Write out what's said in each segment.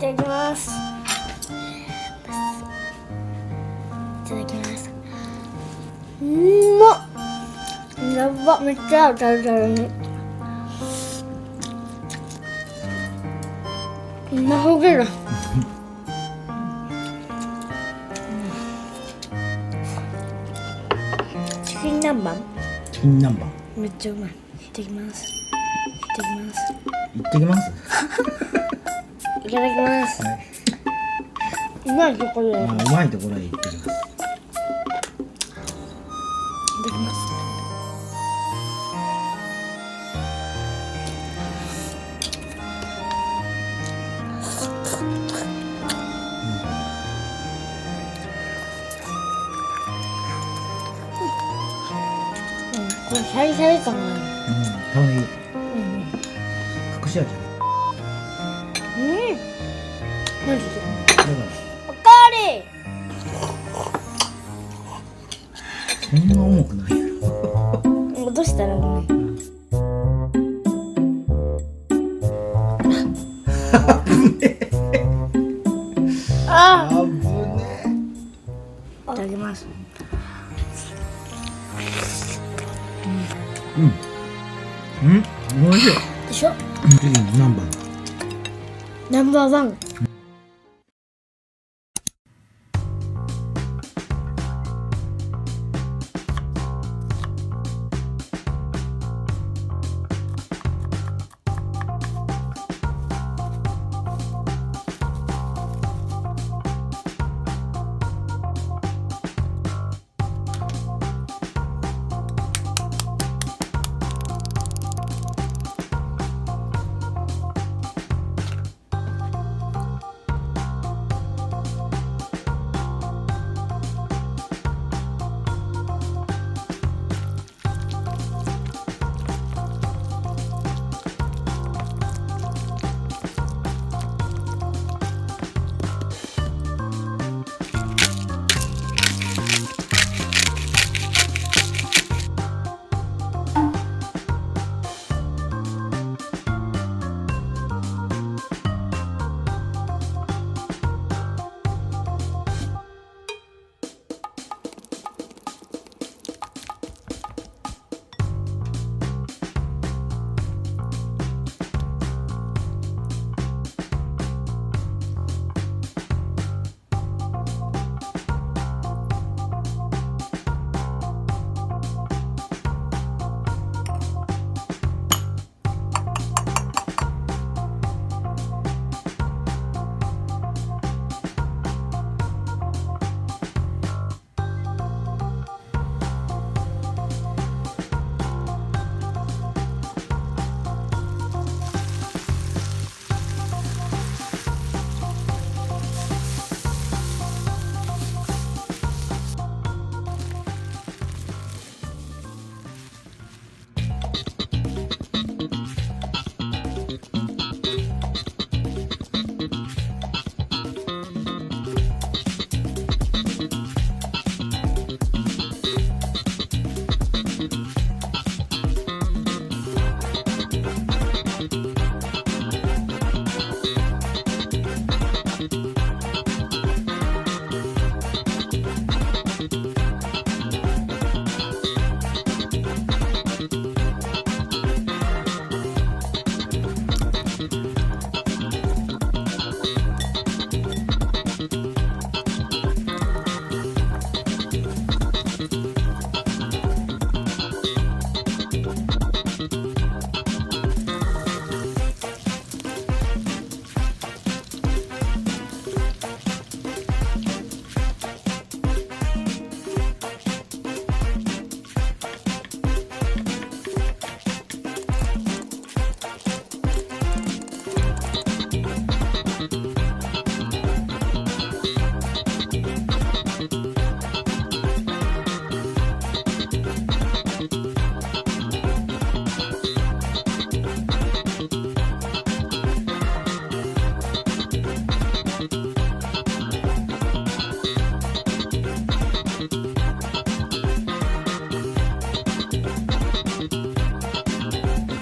ただきます。いただきます。うまっ。やば、めっちゃ合う、タルタルに。うますぎる。チキン南蛮。チキン南蛮。めっちゃうまい。いただきます。いただきます。いってきます。いただきます。はい。うまいところで。うまいところへ行ってきます。いただきます。これシャリシャリ感がある。玉ねぎ。隠し味。マジで。だからおかわり。そんな重くないやろ。落としたらごめん。あ危ねいただきます。おいしい。でしょ。チキン南蛮。ナンバーワン。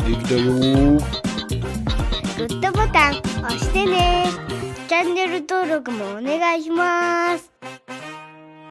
できたよ。グッドボタン押してね。チャンネル登録もお願いします。